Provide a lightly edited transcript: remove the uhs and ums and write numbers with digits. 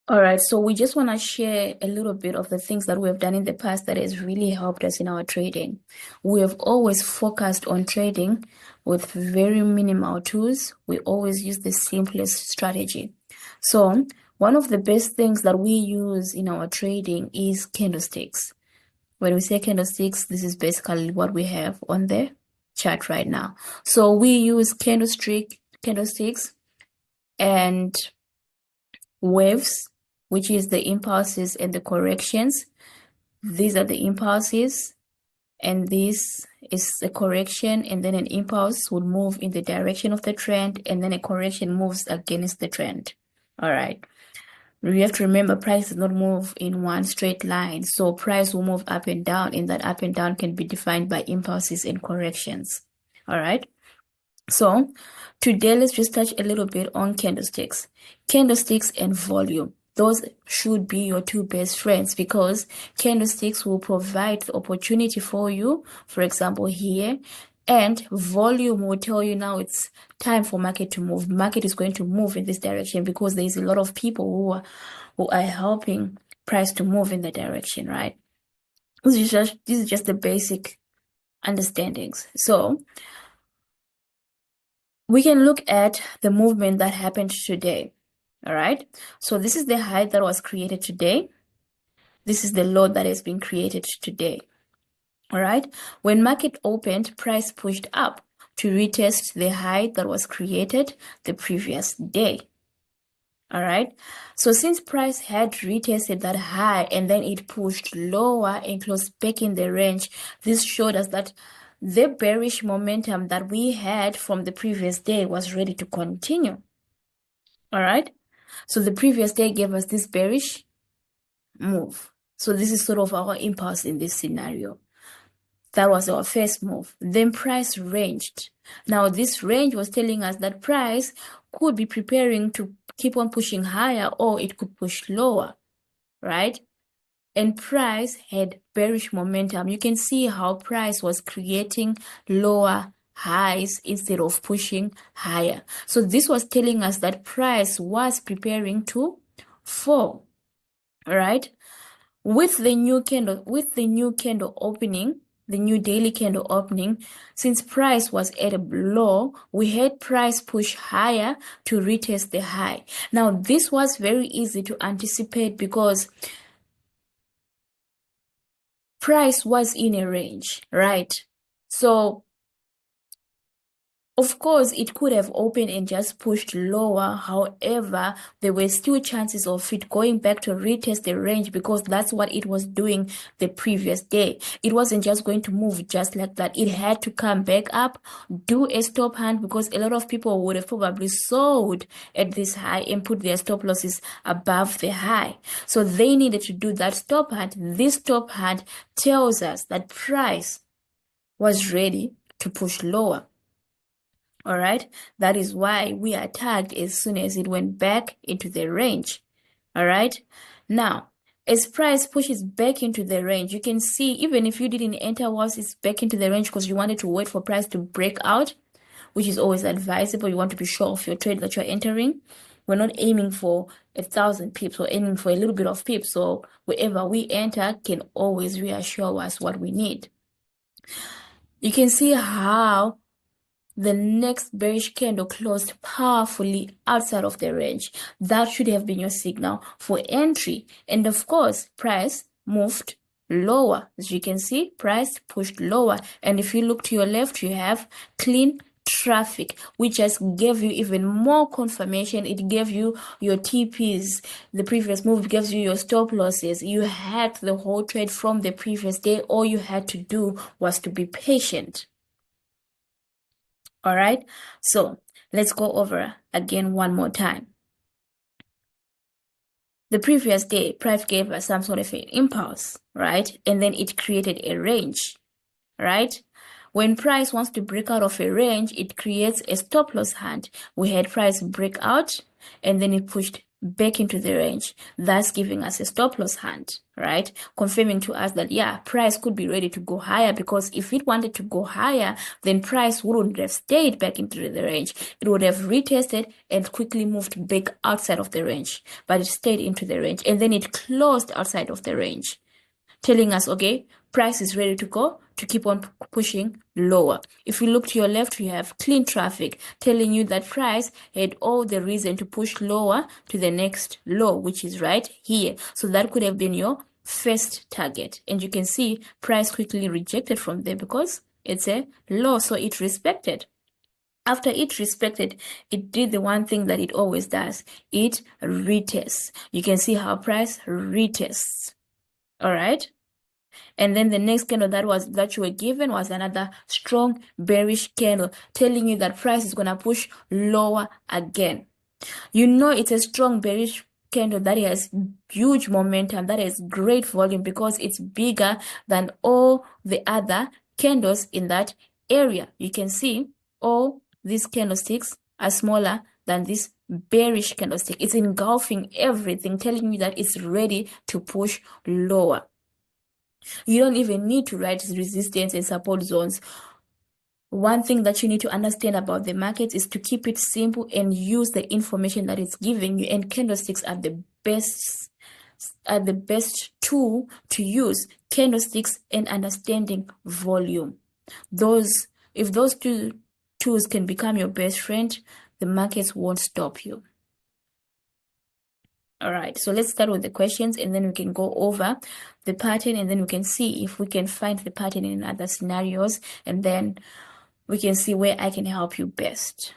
All right, so we just want to share a little bit of the things that we have done in the past that has really helped us in our trading. We have always focused on trading with very minimal tools. We always use the simplest strategy. So one of the best things that we use in our trading is candlesticks. When we say candlesticks, this is basically what we have on the chart right now. So we use candlesticks and waves, which is the impulses and the corrections. These are the impulses, and this is the correction, and then an impulse would move in the direction of the trend, and then a correction moves against the trend. All right. You have to remember price does not move in one straight line. So price will move up and down, and that up and down can be defined by impulses and corrections. All right. So today, let's just touch a little bit on candlesticks. Candlesticks and volume. Those should be your two best friends because candlesticks will provide the opportunity for you, for example, here, and volume will tell you now it's time for market to move. Market is going to move in this direction because there is a lot of people who are helping price to move in the direction, right? This is just the basic understandings. So we can look at the movement that happened today. All right. So this is the high that was created today. This is the low that has been created today. All right. When market opened, price pushed up to retest the high that was created the previous day. All right. So since price had retested that high and then it pushed lower and closed back in the range, this showed us that the bearish momentum that we had from the previous day was ready to continue. All right. So the previous day gave us this bearish move. So this is sort of our impulse in this scenario. That was our first move. Then price ranged. Now this range was telling us that price could be preparing to keep on pushing higher or it could push lower, right? And price had bearish momentum. You can see how price was creating lower highs instead of pushing higher. So this was telling us that price was preparing to fall, right? With the new candle opening, the new daily candle opening, since price was at a low, we had price push higher to retest the high. Now this was very easy to anticipate because price was in a range, right? So of course, it could have opened and just pushed lower. However, there were still chances of it going back to retest the range because that's what it was doing the previous day. It wasn't just going to move just like that. It had to come back up, do a stop hunt because a lot of people would have probably sold at this high and put their stop losses above the high. So they needed to do that stop hunt. This stop hunt tells us that price was ready to push lower. All right, that is why we attacked as soon as it went back into the range. All right, now as price pushes back into the range, you can see even if you didn't enter once it's back into the range because you wanted to wait for price to break out, which is always advisable. You want to be sure of your trade that you're entering. We're not aiming for 1,000 pips, we're aiming for a little bit of pips. So wherever we enter can always reassure us what we need. You can see how the next bearish candle closed powerfully outside of the range. That should have been your signal for entry. And of course, price moved lower. As you can see, price pushed lower. And if you look to your left, you have clean traffic, which just gave you even more confirmation. It gave you your TPs. The previous move gives you your stop losses. You had the whole trade from the previous day. All you had to do was to be patient. All right, so let's go over again one more time. The previous day, price gave us some sort of an impulse, right? And then it created a range, right? When price wants to break out of a range, it creates a stop loss hunt. We had price break out and then it pushed back into the range, thus giving us a stop loss hand, right? Confirming to us that, yeah, price could be ready to go higher, because if it wanted to go higher, then price wouldn't have stayed back into the range. It would have retested and quickly moved back outside of the range, but it stayed into the range, and then it closed outside of the range, telling us, okay, price is ready to go, to keep on pushing lower. If you look to your left, you have clean traffic telling you that price had all the reason to push lower to the next low, which is right here. So that could have been your first target. And you can see price quickly rejected from there because it's a low, so it respected. After it respected, it did the one thing that it always does. It retests. You can see how price retests. All right. And then the next candle that you were given was another strong bearish candle, telling you that price is gonna push lower again. You know it's a strong bearish candle that has huge momentum, that has great volume, because it's bigger than all the other candles in that area. You can see all these candlesticks are smaller than this bearish candlestick. It's engulfing everything, telling you that it's ready to push lower. You don't even need to write resistance and support zones. One thing that you need to understand about the market is to keep it simple and use the information that it's giving you. And candlesticks are the best tool to use. Candlesticks and understanding volume. If those two tools can become your best friend, the markets won't stop you. All right, so let's start with the questions, and then we can go over the pattern, and then we can see if we can find the pattern in other scenarios, and then we can see where I can help you best.